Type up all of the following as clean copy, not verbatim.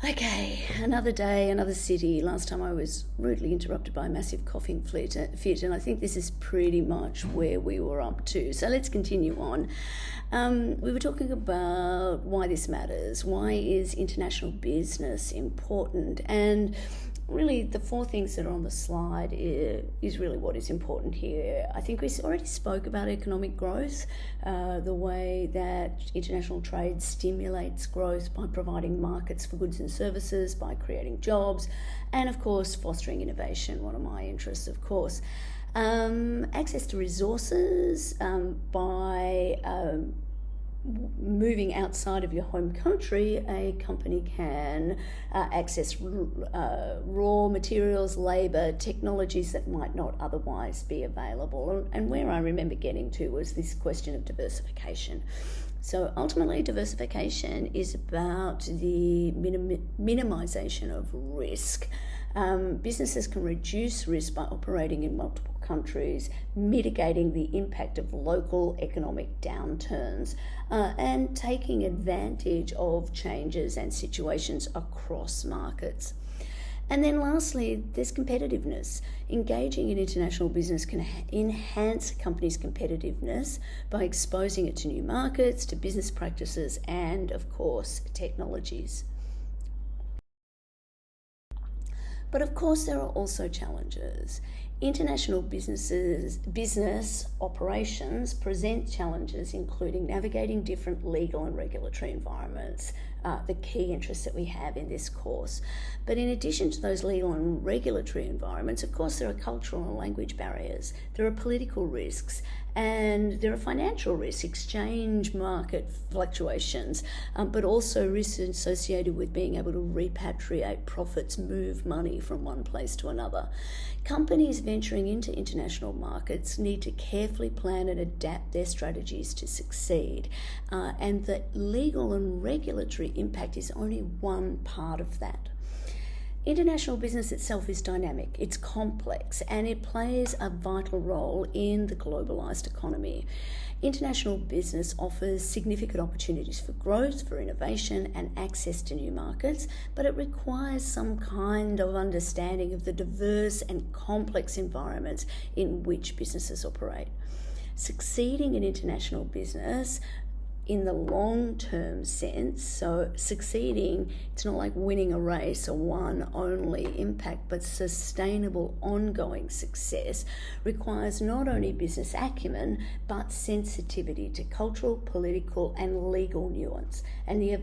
Okay, another day, another city. Last time I was rudely interrupted by a massive coughing fit, and I think this is pretty much where we were up to. So let's continue on. We were talking about why this matters. Why is international business important? And really, the four things that are on the slide is really what is important here. I think we already spoke about economic growth, the way that international trade stimulates growth by providing markets for goods and services, by creating jobs, and of course, fostering innovation, one of my interests, of course. Access to resources by moving outside of your home country, a company can access raw materials, labour, technologies that might not otherwise be available. And where I remember getting to was this question of diversification. So ultimately, diversification is about the minimisation of risk. Businesses can reduce risk by operating in multiple countries, mitigating the impact of local economic downturns, and taking advantage of changes and situations across markets. And then lastly, there's competitiveness. Engaging in international business can enhance a company's competitiveness by exposing it to new markets, to business practices, and of course, technologies. But of course, there are also challenges. International business operations present challenges, including navigating different legal and regulatory environments, the key interests that we have in this course. But in addition to those legal and regulatory environments, of course, there are cultural and language barriers, there are political risks, and there are financial risks, exchange market fluctuations, but also risks associated with being able to repatriate profits, move money from one place to another. Companies venturing into international markets need to carefully plan and adapt their strategies to succeed. And the legal and regulatory impact is only one part of that. International business itself is dynamic, it's complex, and it plays a vital role in the globalised economy. International business offers significant opportunities for growth, for innovation, and access to new markets, but it requires some kind of understanding of the diverse and complex environments in which businesses operate. Succeeding in international business in the long-term sense, so succeeding, it's not like winning a race or one only impact, but sustainable ongoing success requires not only business acumen, but sensitivity to cultural, political, and legal nuance, and the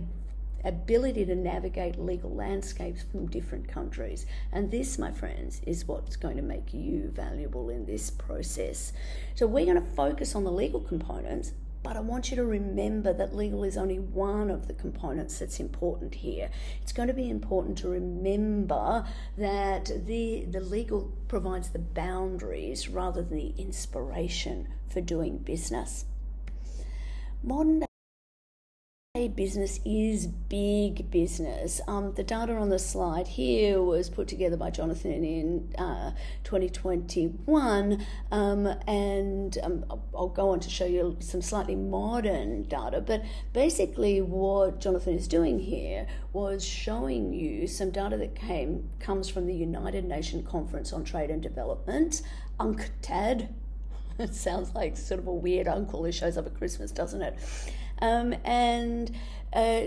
ability to navigate legal landscapes from different countries. And this, my friends, is what's going to make you valuable in this process. So we're going to focus on the legal components, but I want you to remember that legal is only one of the components that's important here. It's going to be important to remember that the legal provides the boundaries rather than the inspiration for doing business. Modern business is big business. The data on the slide here was put together by Jonathan in 2021, and I'll go on to show you some slightly modern data, but basically what Jonathan is doing here was showing you some data that comes from the United Nations Conference on Trade and Development, UNCTAD. It sounds like sort of a weird uncle who shows up at Christmas, doesn't it?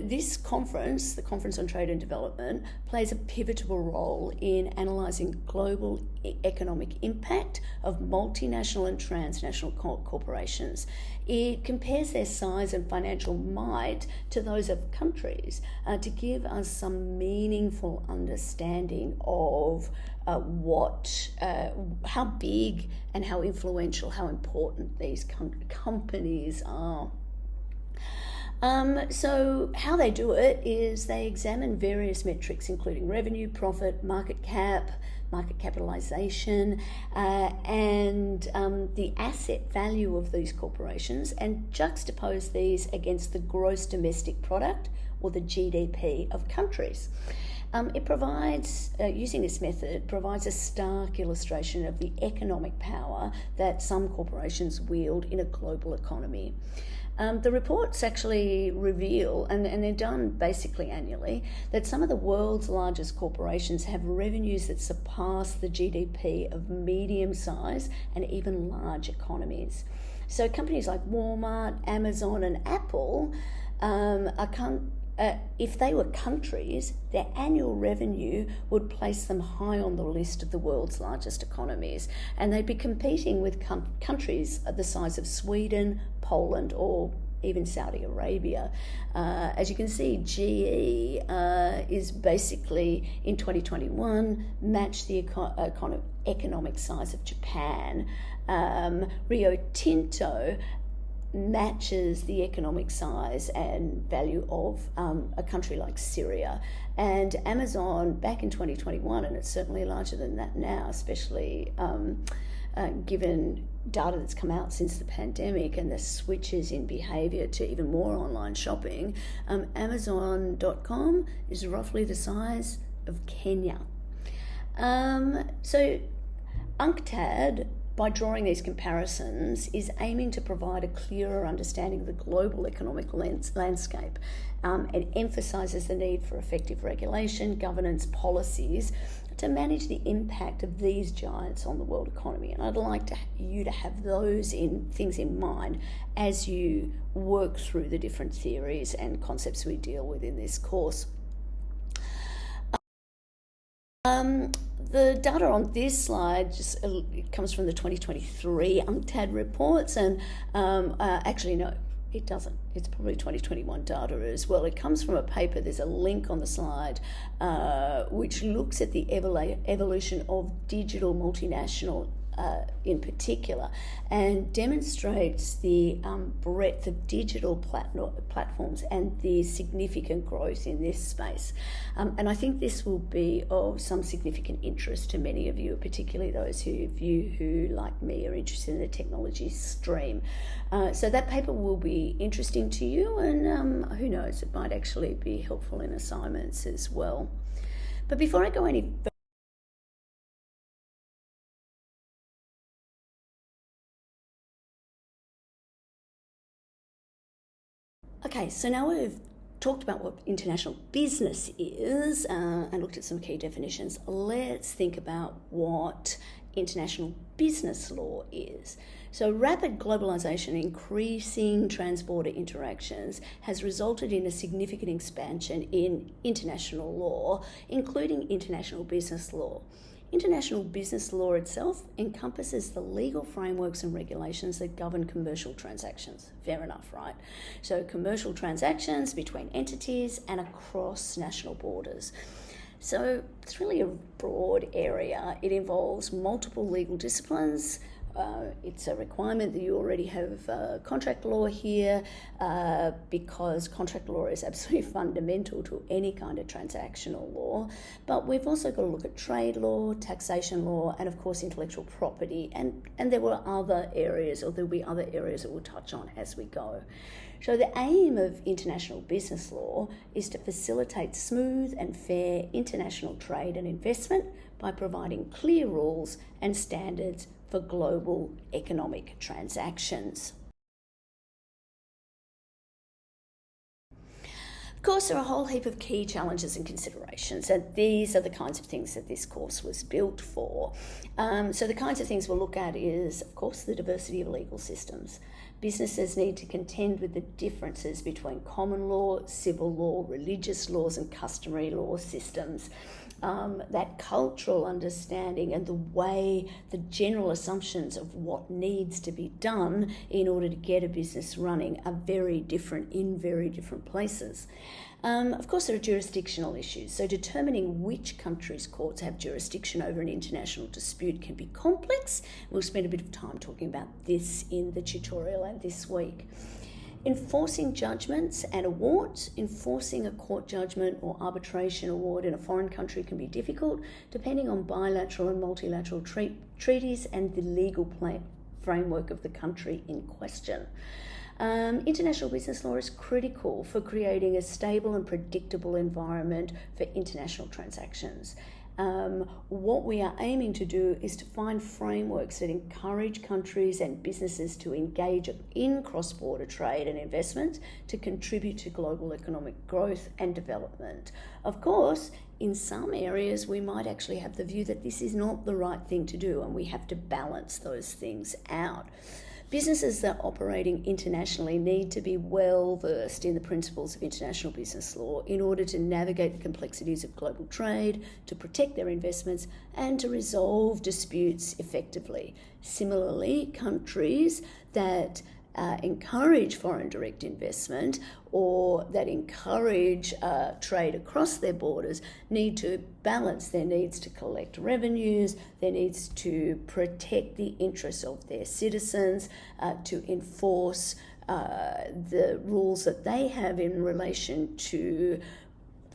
This conference, the Conference on Trade and Development, plays a pivotal role in analysing global economic impact of multinational and transnational corporations. It compares their size and financial might to those of countries to give us some meaningful understanding of how big and how influential, how important these companies are. So how they do it is they examine various metrics, including revenue, profit, market capitalization, and the asset value of these corporations, and juxtapose these against the gross domestic product, or the GDP, of countries. It provides, using this method, provides a stark illustration of the economic power that some corporations wield in a global economy. The reports actually reveal, and they're done basically annually, that some of the world's largest corporations have revenues that surpass the GDP of medium-sized and even large economies. So companies like Walmart, Amazon, and Apple if they were countries, their annual revenue would place them high on the list of the world's largest economies. And they'd be competing with countries the size of Sweden, Poland, or even Saudi Arabia. As you can see, GE is basically, in 2021, matched the economic size of Japan. Rio Tinto matches the economic size and value of a country like Syria. And Amazon back in 2021, and it's certainly larger than that now, especially given data that's come out since the pandemic and the switches in behaviour to even more online shopping, Amazon.com is roughly the size of Kenya. So UNCTAD, by drawing these comparisons, is aiming to provide a clearer understanding of the global economic landscape. It emphasises the need for effective regulation, governance, policies to manage the impact of these giants on the world economy. And I'd like you to have those things in mind as you work through the different theories and concepts we deal with in this course. The data on this slide it comes from the 2023 UNCTAD reports, and actually no, it doesn't. It's probably 2021 data as well. It comes from a paper. There's a link on the slide which looks at the evolution of digital multinational in particular, and demonstrates the breadth of digital platforms and the significant growth in this space. And I think this will be of some significant interest to many of you, particularly those who, like me, are interested in the technology stream. So that paper will be interesting to you, and who knows, it might actually be helpful in assignments as well. But before I go any further, okay, so now we've talked about what international business is and looked at some key definitions. Let's think about what international business law is. So rapid globalization, increasing transborder interactions, has resulted in a significant expansion in international law, including international business law. International business law itself encompasses the legal frameworks and regulations that govern commercial transactions. Fair enough, right? So commercial transactions between entities and across national borders. So it's really a broad area. It involves multiple legal disciplines. It's a requirement that you already have contract law here because contract law is absolutely fundamental to any kind of transactional law. But we've also got to look at trade law, taxation law, and of course intellectual property. And there were other areas, or there'll be other areas that we'll touch on as we go. So the aim of international business law is to facilitate smooth and fair international trade and investment by providing clear rules and standards for global economic transactions. Of course, there are a whole heap of key challenges and considerations, and these are the kinds of things that this course was built for. So the kinds of things we'll look at is, of course, the diversity of legal systems. Businesses need to contend with the differences between common law, civil law, religious laws, and customary law systems. That cultural understanding and the way, the general assumptions of what needs to be done in order to get a business running are very different in very different places. Of course, there are jurisdictional issues. So determining which country's courts have jurisdiction over an international dispute can be complex. We'll spend a bit of time talking about this in the tutorial and this week. Enforcing judgments and awards. Enforcing a court judgment or arbitration award in a foreign country can be difficult, depending on bilateral and multilateral treaties and the legal framework of the country in question. International business law is critical for creating a stable and predictable environment for international transactions. What we are aiming to do is to find frameworks that encourage countries and businesses to engage in cross-border trade and investment to contribute to global economic growth and development. Of course, in some areas, we might actually have the view that this is not the right thing to do, and we have to balance those things out. Businesses that are operating internationally need to be well versed in the principles of international business law in order to navigate the complexities of global trade, to protect their investments, and to resolve disputes effectively. Similarly, countries that encourage foreign direct investment or that encourage trade across their borders need to balance their needs to collect revenues, their needs to protect the interests of their citizens, to enforce the rules that they have in relation to,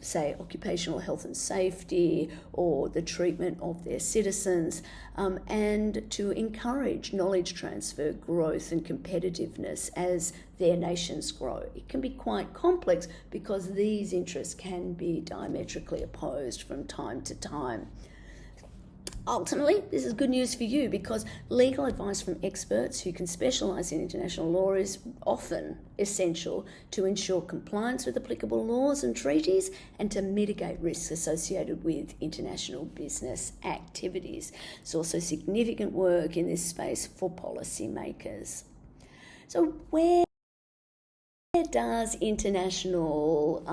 say, occupational health and safety or the treatment of their citizens, and to encourage knowledge transfer, growth and competitiveness as their nations grow. It can be quite complex because these interests can be diametrically opposed from time to time. Ultimately, this is good news for you because legal advice from experts who can specialise in international law is often essential to ensure compliance with applicable laws and treaties and to mitigate risks associated with international business activities. There's also significant work in this space for policymakers. So where does international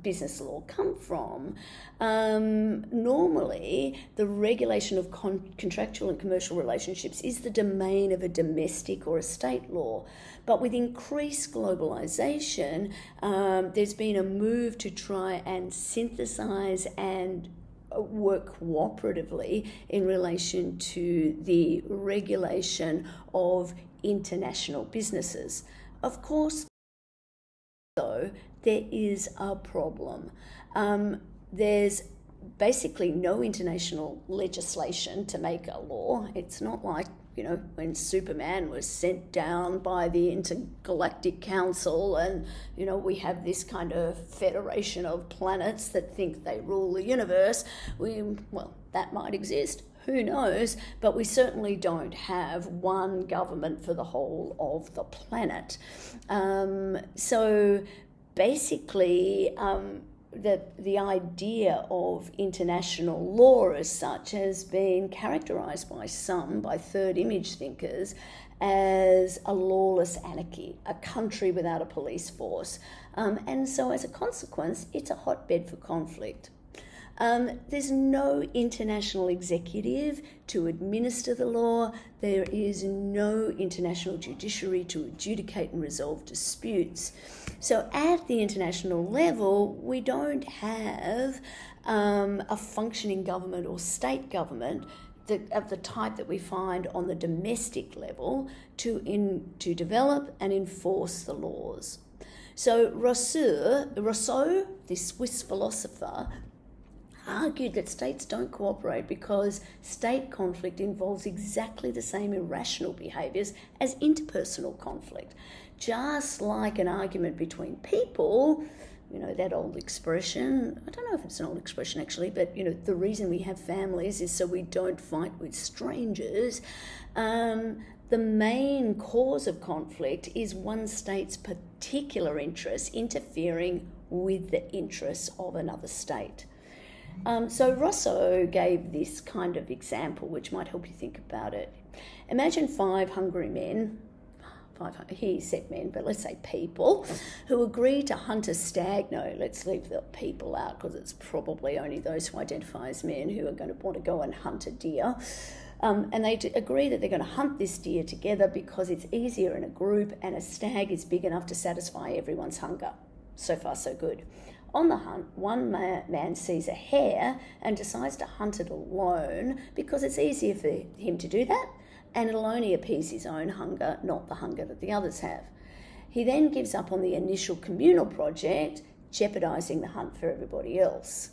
business law come from? Normally, the regulation of contractual and commercial relationships is the domain of a domestic or a state law. But with increased globalisation, there's been a move to try and synthesise and work cooperatively in relation to the regulation of international businesses. Of course, though, there is a problem. There's basically no international legislation to make a law. It's not like, when Superman was sent down by the Intergalactic Council and, we have this kind of federation of planets that think they rule the universe. That might exist. Who knows? But we certainly don't have one government for the whole of the planet. So basically, the idea of international law as such has been characterised by some, by third image thinkers, as a lawless anarchy, a country without a police force. And so as a consequence, it's a hotbed for conflict. There's no international executive to administer the law. There is no international judiciary to adjudicate and resolve disputes. So at the international level, we don't have a functioning government or state government of the type that we find on the domestic level to develop and enforce the laws. So Rousseau, the Swiss philosopher, argued that states don't cooperate because state conflict involves exactly the same irrational behaviours as interpersonal conflict. Just like an argument between people, that old expression, I don't know if it's an old expression actually, but the reason we have families is so we don't fight with strangers. The main cause of conflict is one state's particular interests interfering with the interests of another state. So Rousseau gave this kind of example, which might help you think about it. Imagine 5 hungry men, he said men, but let's say people, who agree to hunt a stag. No, let's leave the people out because it's probably only those who identify as men who are going to want to go and hunt a deer. And they agree that they're going to hunt this deer together because it's easier in a group and a stag is big enough to satisfy everyone's hunger. So far, so good. On the hunt, one man sees a hare and decides to hunt it alone because it's easier for him to do that, and it'll only appease his own hunger, not the hunger that the others have. He then gives up on the initial communal project, jeopardising the hunt for everybody else.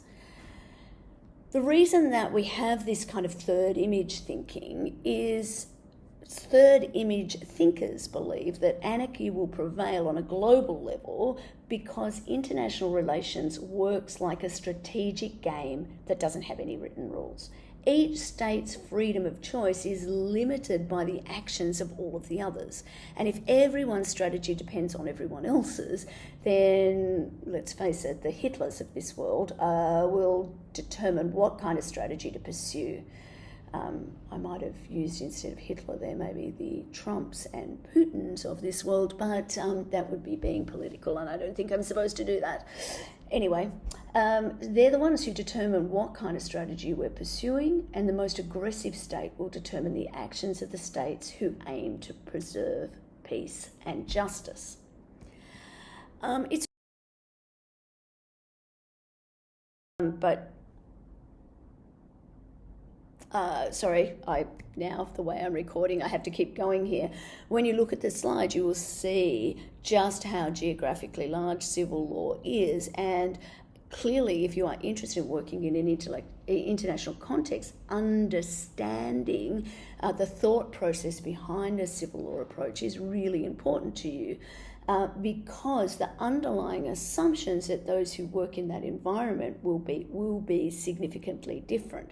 The reason that we have this kind of third image thinking is third image thinkers believe that anarchy will prevail on a global level because international relations works like a strategic game that doesn't have any written rules. Each state's freedom of choice is limited by the actions of all of the others. And if everyone's strategy depends on everyone else's, then, let's face it, the Hitlers of this world will determine what kind of strategy to pursue. I might have used, instead of Hitler there, maybe the Trumps and Putins of this world, but that would be being political, and I don't think I'm supposed to do that. Anyway, they're the ones who determine what kind of strategy we're pursuing, and the most aggressive state will determine the actions of the states who aim to preserve peace and justice. Now the way I'm recording, I have to keep going here. When you look at the slide, you will see just how geographically large civil law is, and clearly, if you are interested in working in an international context, understanding the thought process behind a civil law approach is really important to you. Because the underlying assumptions that those who work in that environment will be significantly different.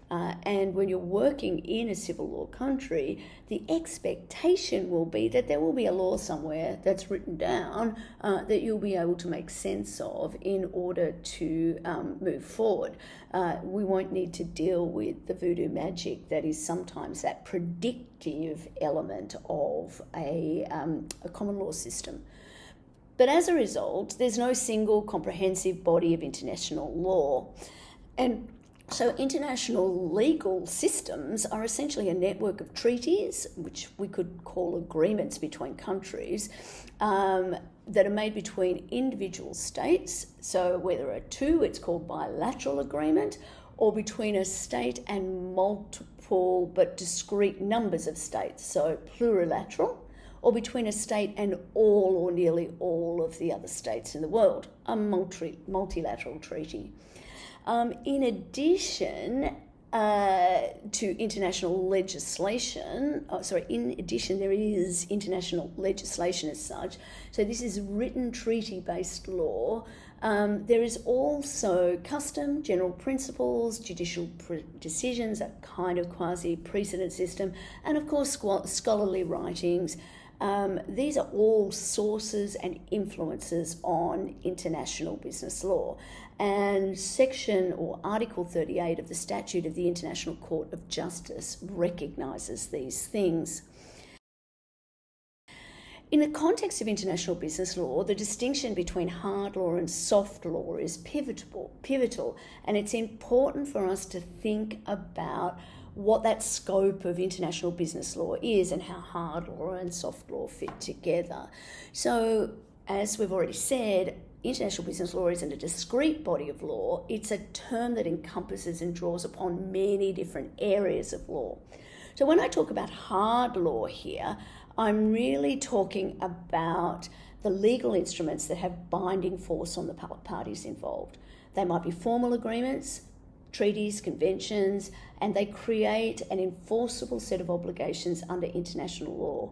And when you're working in a civil law country, the expectation will be that there will be a law somewhere that's written down that you'll be able to make sense of in order to move forward. We won't need to deal with the voodoo magic that is sometimes that predictive element of a common law system. But as a result, there's no single comprehensive body of international law. And so international legal systems are essentially a network of treaties, which we could call agreements between countries, that are made between individual states. So where there are two, it's called bilateral agreement, or between a state and multiple but discrete numbers of states, so plurilateral, or between a state and all or nearly all of the other states in the world, a multilateral treaty. In addition to international legislation, there is international legislation as such. So this is written treaty-based law. There is also custom, general principles, judicial decisions, a kind of quasi-precedent system, and of course scholarly writings. These are all sources and influences on international business law. And Section or Article 38 of the Statute of the International Court of Justice recognises these things. In the context of international business law, the distinction between hard law and soft law is pivotal, and it's important for us to think about what that scope of international business law is and how hard law and soft law fit together. So, as we've already said, international business law isn't a discrete body of law. It's a term that encompasses and draws upon many different areas of law. So when I talk about hard law here, I'm really talking about the legal instruments that have binding force on the parties involved. They might be formal agreements, treaties, conventions, and they create an enforceable set of obligations under international law.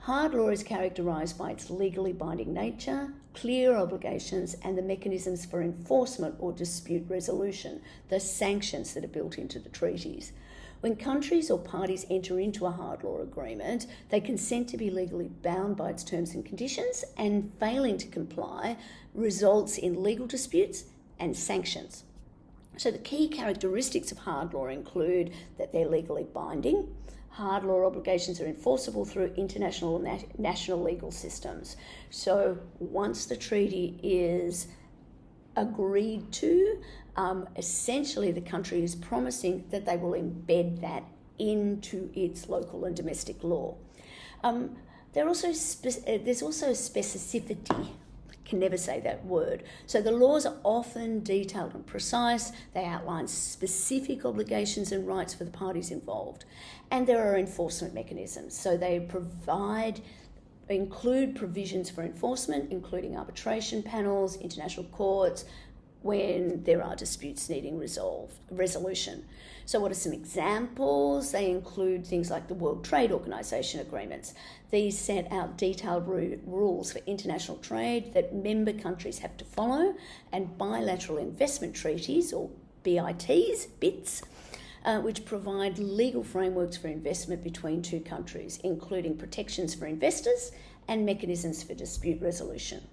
Hard law is characterised by its legally binding nature, clear obligations, and the mechanisms for enforcement or dispute resolution, the sanctions that are built into the treaties. When countries or parties enter into a hard law agreement, they consent to be legally bound by its terms and conditions, and failing to comply results in legal disputes and sanctions. So the key characteristics of hard law include that they're legally binding. Hard law obligations are enforceable through international and national legal systems. So once the treaty is agreed to, essentially the country is promising that they will embed that into its local and domestic law. There's also specificity. Can never say that word. So the laws are often detailed and precise. They outline specific obligations and rights for the parties involved. And there are enforcement mechanisms. So they include provisions for enforcement, including arbitration panels, international courts, when there are disputes needing resolution. So what are some examples? They include things like the World Trade Organization agreements. These set out detailed rules for international trade that member countries have to follow, and bilateral investment treaties, or BITs, which provide legal frameworks for investment between two countries, including protections for investors and mechanisms for dispute resolution.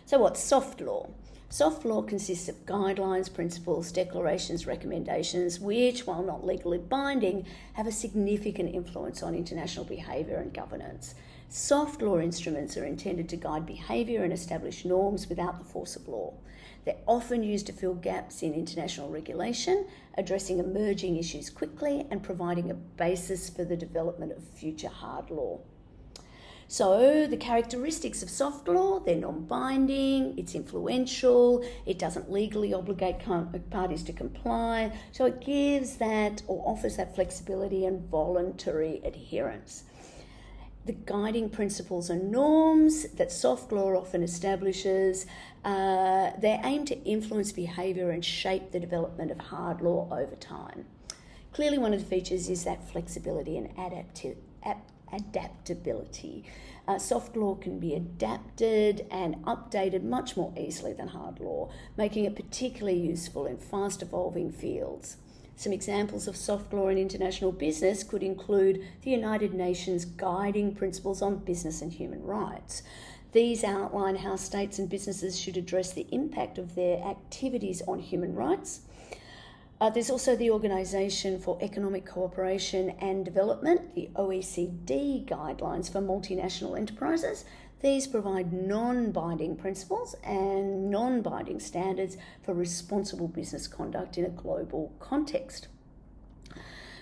So what's soft law? Soft law consists of guidelines, principles, declarations, recommendations, which, while not legally binding, have a significant influence on international behaviour and governance. Soft law instruments are intended to guide behaviour and establish norms without the force of law. They're often used to fill gaps in international regulation, addressing emerging issues quickly and providing a basis for the development of future hard law. So the characteristics of soft law: they're non-binding, it's influential, it doesn't legally obligate parties to comply, so it gives that or offers that flexibility and voluntary adherence. The guiding principles and norms that soft law often establishes, they aim to influence behaviour and shape the development of hard law over time. Clearly, one of the features is that flexibility and adaptability. Soft law can be adapted and updated much more easily than hard law, making it particularly useful in fast evolving fields. Some examples of soft law in international business could include the United Nations Guiding Principles on Business and Human Rights. These outline how states and businesses should address the impact of their activities on human rights. There's also the Organisation for Economic Cooperation and Development, the OECD Guidelines for Multinational Enterprises. These provide non-binding principles and non-binding standards for responsible business conduct in a global context.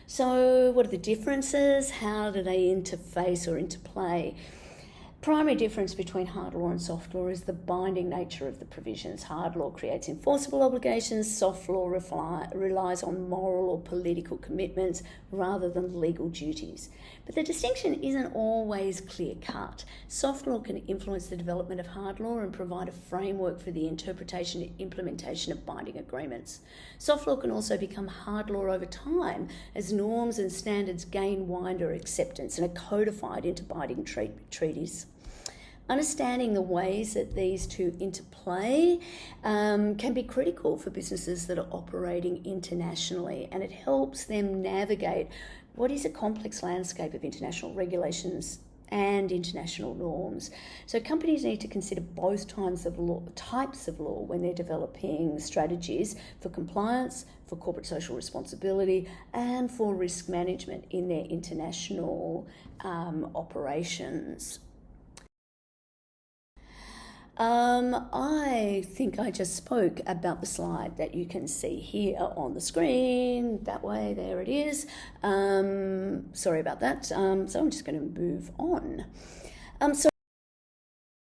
So what are the differences? How do they interface or interplay? Primary difference between hard law and soft law is the binding nature of the provisions. Hard law creates enforceable obligations. Soft law relies on moral or political commitments rather than legal duties. But the distinction isn't always clear-cut. Soft law can influence the development of hard law and provide a framework for the interpretation and implementation of binding agreements. Soft law can also become hard law over time as norms and standards gain wider acceptance and are codified into binding treaties. Understanding the ways that these two interplay can be critical for businesses that are operating internationally, and it helps them navigate what is a complex landscape of international regulations and international norms. So companies need to consider both types of law when they're developing strategies for compliance, for corporate social responsibility, and for risk management in their international operations. I think I just spoke about the slide that you can see here on the screen. That way, there it is. Sorry about that. So I'm just going to move on. So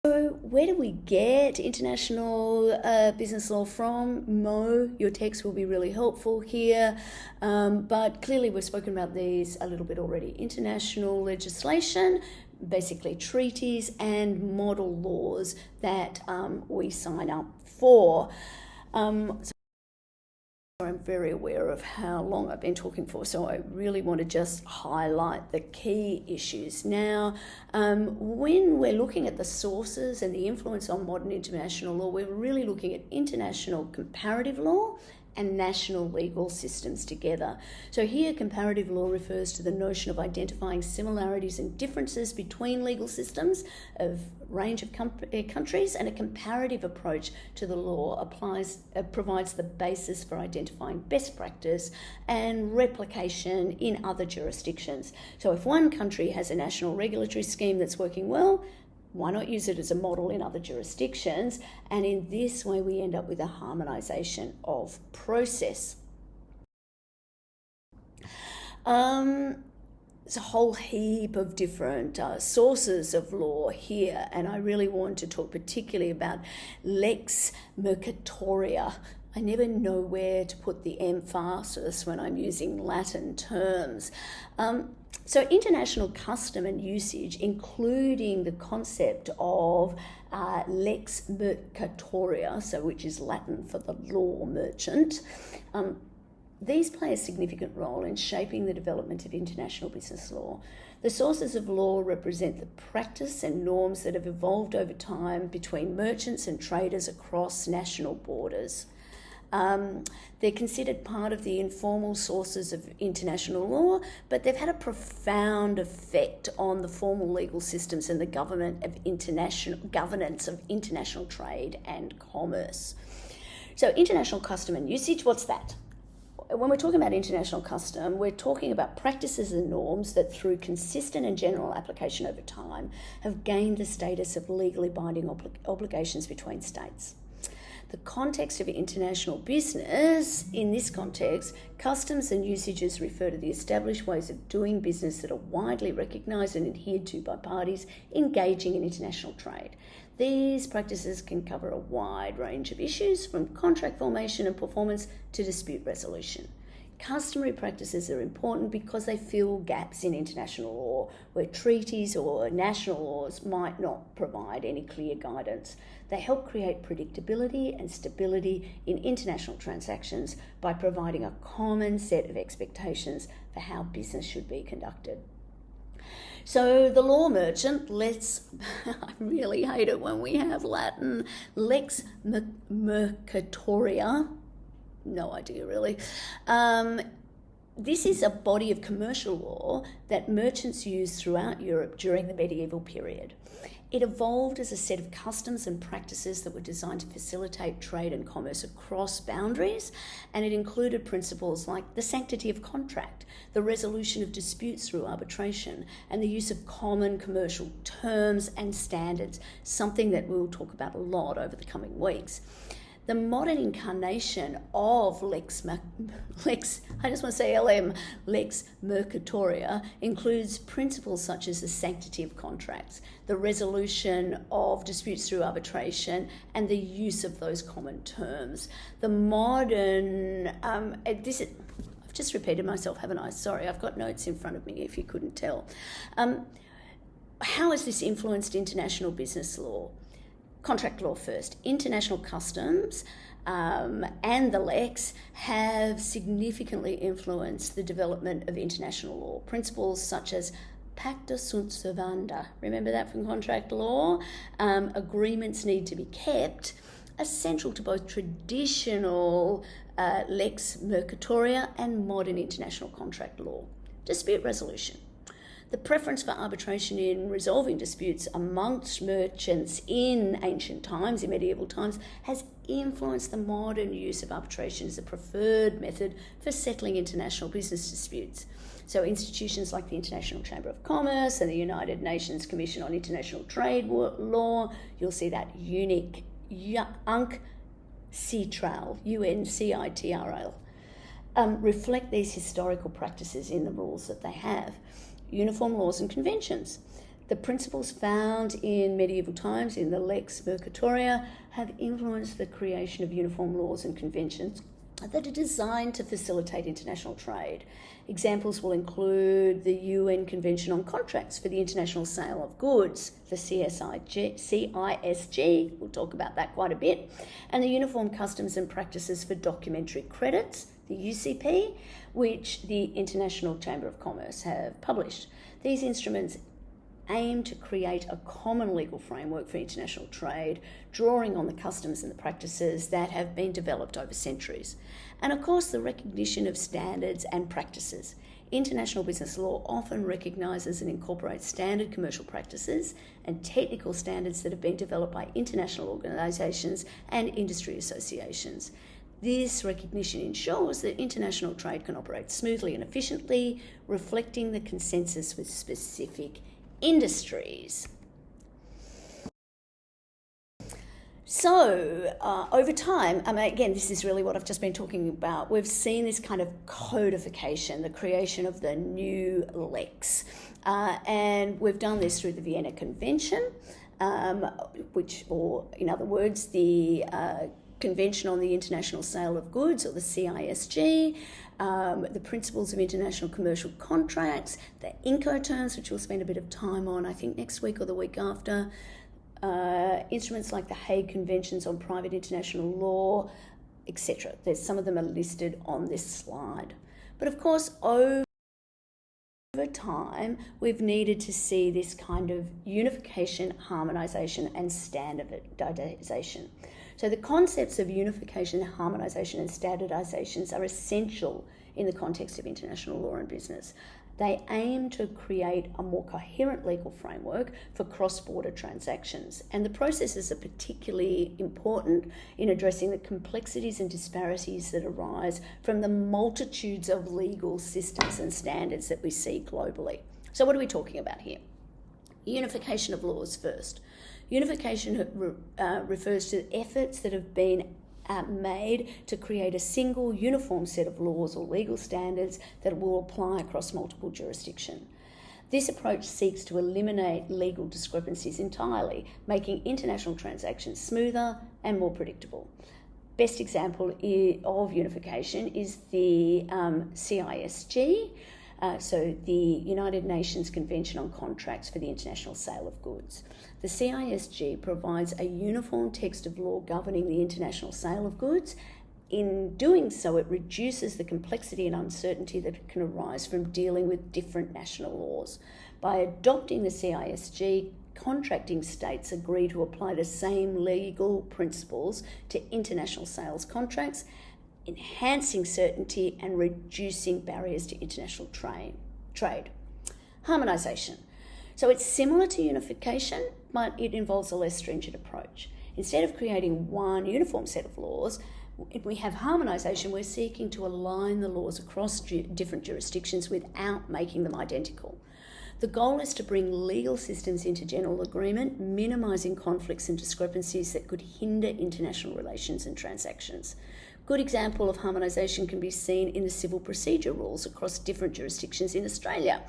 where do we get international business law from? Mo, your text will be really helpful here. But clearly we've spoken about these a little bit already. International legislation, basically treaties and model laws that we sign up for. So I'm very aware of how long I've been talking for, so I really want to just highlight the key issues. Now, when we're looking at the sources and the influence on modern international law, we're really looking at international comparative law and national legal systems together. So here, comparative law refers to the notion of identifying similarities and differences between legal systems of a range of countries, and a comparative approach to the law provides the basis for identifying best practice and replication in other jurisdictions. So if one country has a national regulatory scheme that's working well, why not use it as a model in other jurisdictions? And in this way, we end up with a harmonisation of process. There's a whole heap of different sources of law here, and I really want to talk particularly about lex mercatoria. I never know where to put the emphasis when I'm using Latin terms. So international custom and usage, including the concept of lex mercatoria, so which is Latin for the law merchant. These play a significant role in shaping the development of international business law. The sources of law represent the practice and norms that have evolved over time between merchants and traders across national borders. They're considered part of the informal sources of international law, but they've had a profound effect on the formal legal systems and the governance of international trade and commerce. So international custom and usage, what's that? When we're talking about international custom, we're talking about practices and norms that through consistent and general application over time have gained the status of legally binding obligations between states. The context of international business, in this context, customs and usages refer to the established ways of doing business that are widely recognised and adhered to by parties engaging in international trade. These practices can cover a wide range of issues, from contract formation and performance to dispute resolution. Customary practices are important because they fill gaps in international law where treaties or national laws might not provide any clear guidance. They help create predictability and stability in international transactions by providing a common set of expectations for how business should be conducted. So the law merchant, I really hate it when we have Latin, lex mercatoria, no idea really. This is a body of commercial law that merchants used throughout Europe during the medieval period. It evolved as a set of customs and practices that were designed to facilitate trade and commerce across boundaries, and it included principles like the sanctity of contract, the resolution of disputes through arbitration, and the use of common commercial terms and standards, something that we'll talk about a lot over the coming weeks. The modern incarnation of lex mercatoria includes principles such as the sanctity of contracts, the resolution of disputes through arbitration, and the use of those common terms. The modern, I've just repeated myself, haven't I? Sorry, I've got notes in front of me if you couldn't tell. How has this influenced international business law? Contract law first. International customs and the lex have significantly influenced the development of international law. Principles such as pacta sunt servanda, remember that from contract law? Agreements need to be kept, are central to both traditional lex mercatoria and modern international contract law. Dispute resolution. The preference for arbitration in resolving disputes amongst merchants in ancient times, in medieval times, has influenced the modern use of arbitration as a preferred method for settling international business disputes. So institutions like the International Chamber of Commerce and the United Nations Commission on International Trade Law, you'll see that UNCITRAL, UNCITRAL, reflect these historical practices in the rules that they have. Uniform laws and conventions. The principles found in medieval times in the Lex Mercatoria have influenced the creation of uniform laws and conventions that are designed to facilitate international trade. Examples will include the UN Convention on Contracts for the International Sale of Goods, the CISG, we'll talk about that quite a bit, and the Uniform Customs and Practices for Documentary Credits, the UCP, which the International Chamber of Commerce have published. These instruments aim to create a common legal framework for international trade, drawing on the customs and the practices that have been developed over centuries. And of course, the recognition of standards and practices. International business law often recognises and incorporates standard commercial practices and technical standards that have been developed by international organisations and industry associations. This recognition ensures that international trade can operate smoothly and efficiently, reflecting the consensus with specific industries. So, over time, again, this is really what I've just been talking about. We've seen this kind of codification, the creation of the new lex. And we've done this through the Vienna Convention, or in other words, the Convention on the International Sale of Goods, or the CISG, the Principles of International Commercial Contracts, the Incoterms, which we'll spend a bit of time on, I think next week or the week after, instruments like the Hague Conventions on Private International Law, etc. Some of them are listed on this slide. But of course, over time, we've needed to see this kind of unification, harmonisation and standardisation. So the concepts of unification, harmonisation and standardisations are essential in the context of international law and business. They aim to create a more coherent legal framework for cross-border transactions, and the processes are particularly important in addressing the complexities and disparities that arise from the multitudes of legal systems and standards that we see globally. So what are we talking about here? Unification of laws first. Unification refers to efforts that have been made to create a single uniform set of laws or legal standards that will apply across multiple jurisdictions. This approach seeks to eliminate legal discrepancies entirely, making international transactions smoother and more predictable. Best example of unification is the CISG, so the United Nations Convention on Contracts for the International Sale of Goods. The CISG provides a uniform text of law governing the international sale of goods. In doing so, it reduces the complexity and uncertainty that can arise from dealing with different national laws. By adopting the CISG, contracting states agree to apply the same legal principles to international sales contracts, enhancing certainty and reducing barriers to international trade. Harmonisation. So it's similar to unification, but it involves a less stringent approach. Instead of creating one uniform set of laws, if we have harmonisation, we're seeking to align the laws across different jurisdictions without making them identical. The goal is to bring legal systems into general agreement, minimising conflicts and discrepancies that could hinder international relations and transactions. Good example of harmonisation can be seen in the civil procedure rules across different jurisdictions in Australia.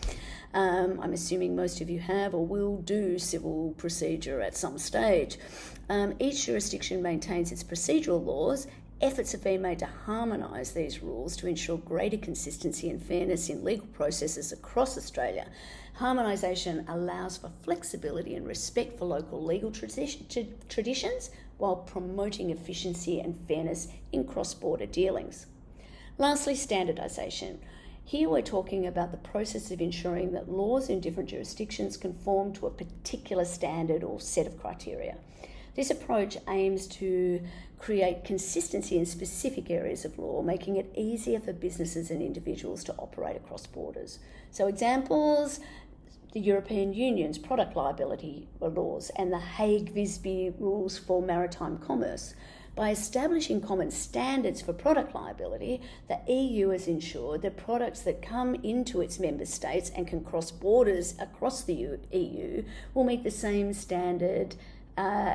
I'm assuming most of you have or will do civil procedure at some stage. Each jurisdiction maintains its procedural laws. Efforts have been made to harmonise these rules to ensure greater consistency and fairness in legal processes across Australia. Harmonisation allows for flexibility and respect for local legal traditions while promoting efficiency and fairness in cross-border dealings. Lastly, standardisation. Here we're talking about the process of ensuring that laws in different jurisdictions conform to a particular standard or set of criteria. This approach aims to create consistency in specific areas of law, making it easier for businesses and individuals to operate across borders. So examples, the European Union's product liability laws and the Hague-Visby rules for maritime commerce. By establishing common standards for product liability, the EU has ensured that products that come into its member states and can cross borders across the EU will meet the same standard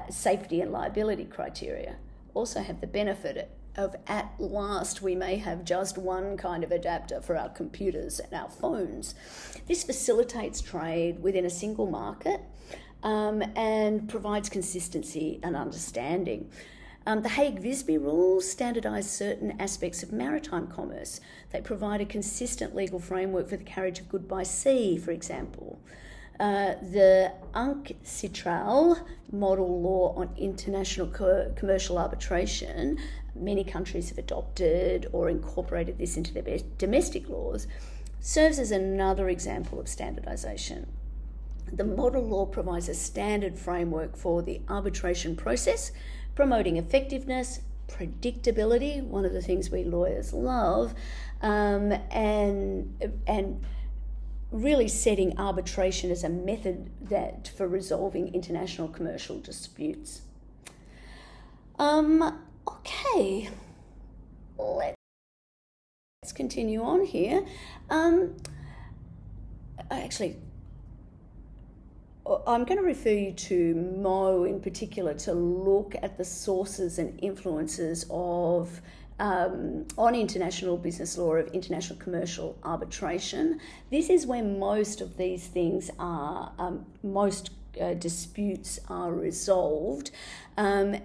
safety and liability criteria. Also have the benefit of, at last, we may have just one kind of adapter for our computers and our phones. This facilitates trade within a single market and provides consistency and understanding. The Hague-Visby rules standardise certain aspects of maritime commerce. They provide a consistent legal framework for the carriage of goods by sea, for example. The UNCITRAL model law on international commercial arbitration, many countries have adopted or incorporated this into their domestic laws, serves as another example of standardisation. The model law provides a standard framework for the arbitration process, promoting effectiveness, predictability, one of the things we lawyers love, and really setting arbitration as a method for resolving international commercial disputes. Okay, let's continue on here. Actually, I'm going to refer you to Mo in particular to look at the sources and influences of on international business law of international commercial arbitration. This is where most of these things are, most disputes are resolved. And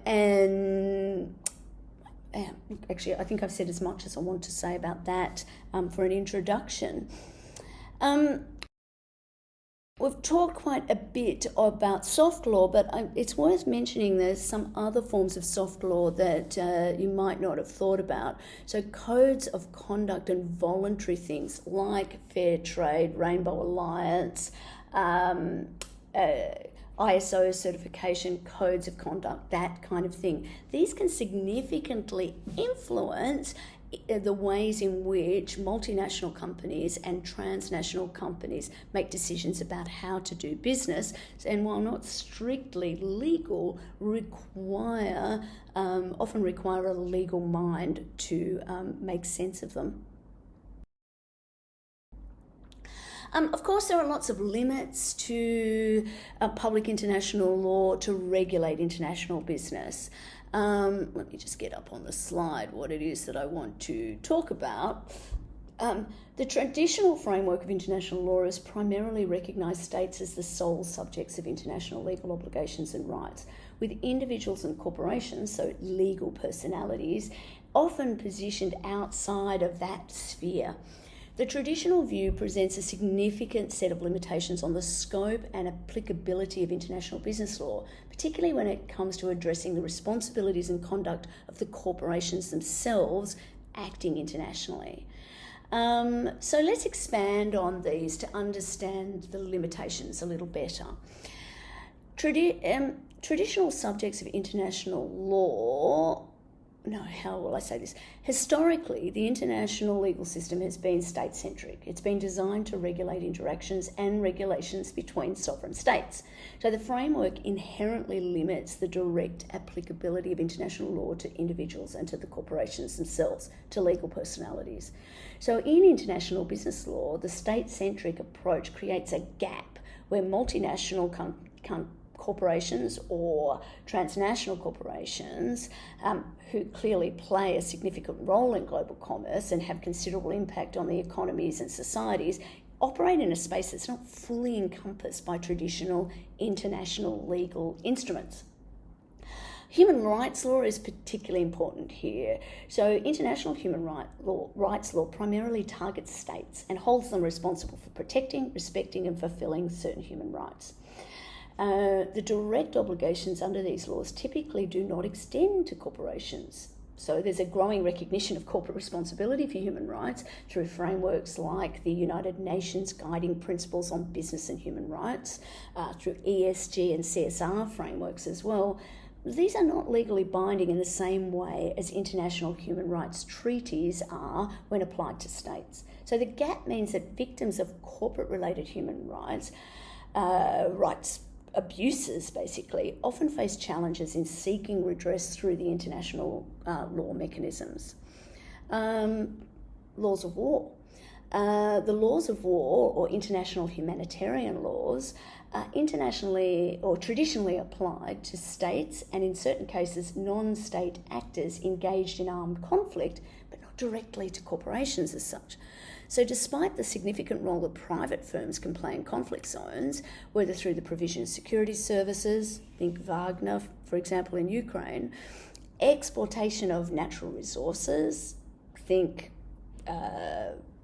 actually, I think I've said as much as I want to say about that for an introduction. We've talked quite a bit about soft law, but it's worth mentioning there's some other forms of soft law that you might not have thought about. So codes of conduct and voluntary things like fair trade, Rainbow Alliance, ISO certification, codes of conduct, that kind of thing. These can significantly influence the ways in which multinational companies and transnational companies make decisions about how to do business, and while not strictly legal, often require a legal mind to make sense of them. Of course, there are lots of limits to public international law to regulate international business. Let me just get up on the slide what it is that I want to talk about. The traditional framework of international law has primarily recognised states as the sole subjects of international legal obligations and rights, with individuals and corporations, so legal personalities, often positioned outside of that sphere. The traditional view presents a significant set of limitations on the scope and applicability of international business law, particularly when it comes to addressing the responsibilities and conduct of the corporations themselves acting internationally. So let's expand on these to understand the limitations a little better. Traditional subjects of international law. How will I say this? Historically, the international legal system has been state-centric. It's been designed to regulate interactions and regulations between sovereign states. So the framework inherently limits the direct applicability of international law to individuals and to the corporations themselves, to legal personalities. So in international business law, the state-centric approach creates a gap where multinational corporations or transnational corporations who clearly play a significant role in global commerce and have considerable impact on the economies and societies operate in a space that's not fully encompassed by traditional international legal instruments. Human rights law is particularly important here. So international human rights law primarily targets states and holds them responsible for protecting, respecting and fulfilling certain human rights. The direct obligations under these laws typically do not extend to corporations. So there's a growing recognition of corporate responsibility for human rights through frameworks like the United Nations Guiding Principles on Business and Human Rights, through ESG and CSR frameworks as well. These are not legally binding in the same way as international human rights treaties are when applied to states. So the gap means that victims of corporate-related human rights abuses, basically, often face challenges in seeking redress through the international law mechanisms. Laws of war. The laws of war, or international humanitarian laws, are internationally or traditionally applied to states and, in certain cases, non-state actors engaged in armed conflict, but not directly to corporations as such. So despite the significant role that private firms can play in conflict zones, whether through the provision of security services, think Wagner, for example, in Ukraine, exploitation of natural resources, think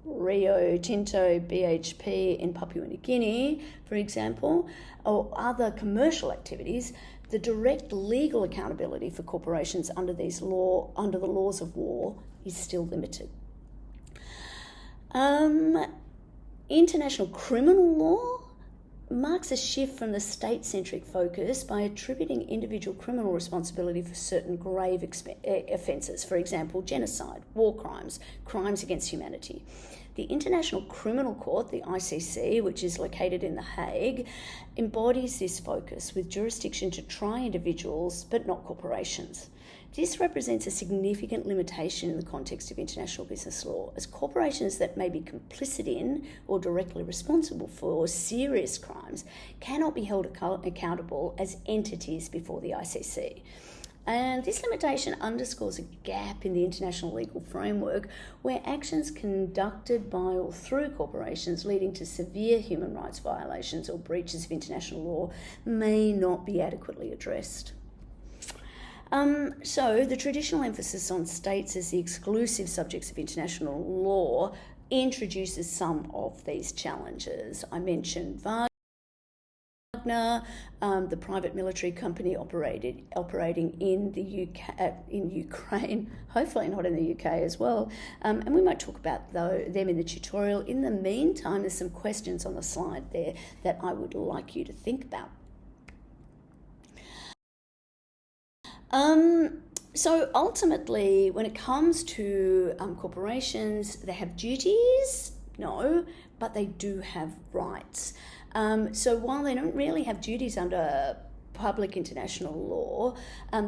Rio Tinto, BHP in Papua New Guinea, for example, or other commercial activities, the direct legal accountability for corporations under the laws of war is still limited. International criminal law marks a shift from the state-centric focus by attributing individual criminal responsibility for certain grave offences, for example, genocide, war crimes, crimes against humanity. The International Criminal Court, the ICC, which is located in The Hague, embodies this focus with jurisdiction to try individuals but not corporations. This represents a significant limitation in the context of international business law, as corporations that may be complicit in or directly responsible for serious crimes cannot be held accountable as entities before the ICC. And this limitation underscores a gap in the international legal framework where actions conducted by or through corporations leading to severe human rights violations or breaches of international law may not be adequately addressed. So the traditional emphasis on states as the exclusive subjects of international law introduces some of these challenges. I mentioned Wagner, the private military company operating in the UK, in Ukraine, hopefully not in the UK as well. And we might talk about them in the tutorial. In the meantime, there's some questions on the slide there that I would like you to think about. So ultimately, when it comes to corporations, they have duties? No, but they do have rights. So while they don't really have duties under public international law,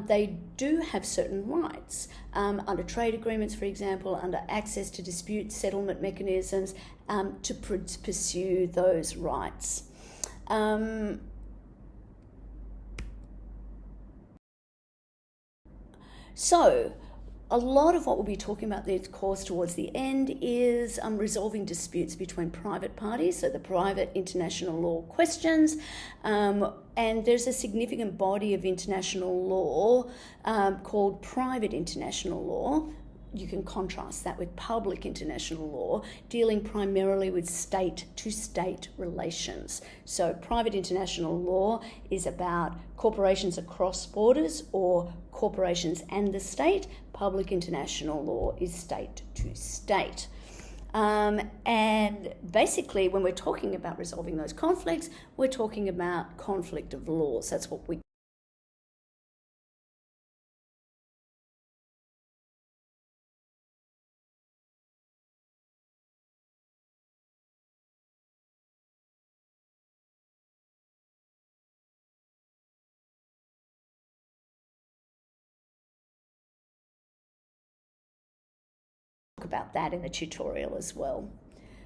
they do have certain rights under trade agreements, for example, under access to dispute settlement mechanisms to pursue those rights. So, a lot of what we'll be talking about this course towards the end is resolving disputes between private parties, so the private international law questions, and there's a significant body of international law called private international law. You can contrast that with public international law, dealing primarily with state-to-state relations. So private international law is about corporations across borders or corporations and the state. Public international law is state-to-state. And basically, when we're talking about resolving those conflicts, we're talking about conflict of laws. That's what we about that in the tutorial as well.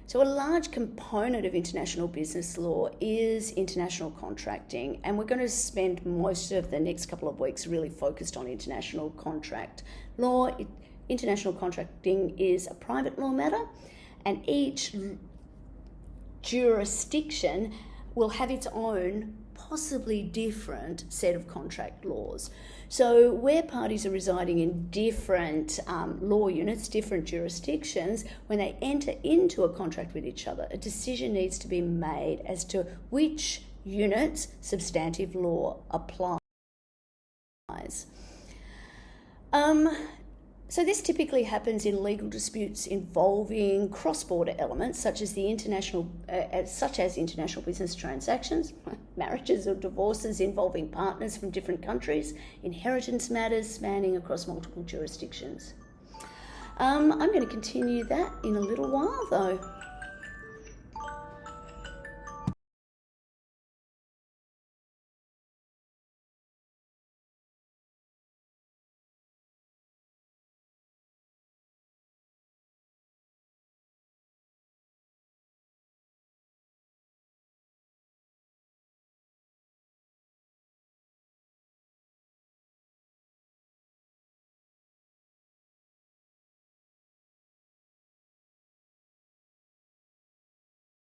So a large component of international business law is international contracting, and we're going to spend most of the next couple of weeks really focused on international contract law. International contracting is a private law matter, and each jurisdiction will have its own possibly different set of contract laws. So where parties are residing in different law units, different jurisdictions, when they enter into a contract with each other, a decision needs to be made as to which unit's substantive law applies. So this typically happens in legal disputes involving cross-border elements, such as international business transactions, marriages or divorces involving partners from different countries, inheritance matters spanning across multiple jurisdictions. I'm going to continue that in a little while, though.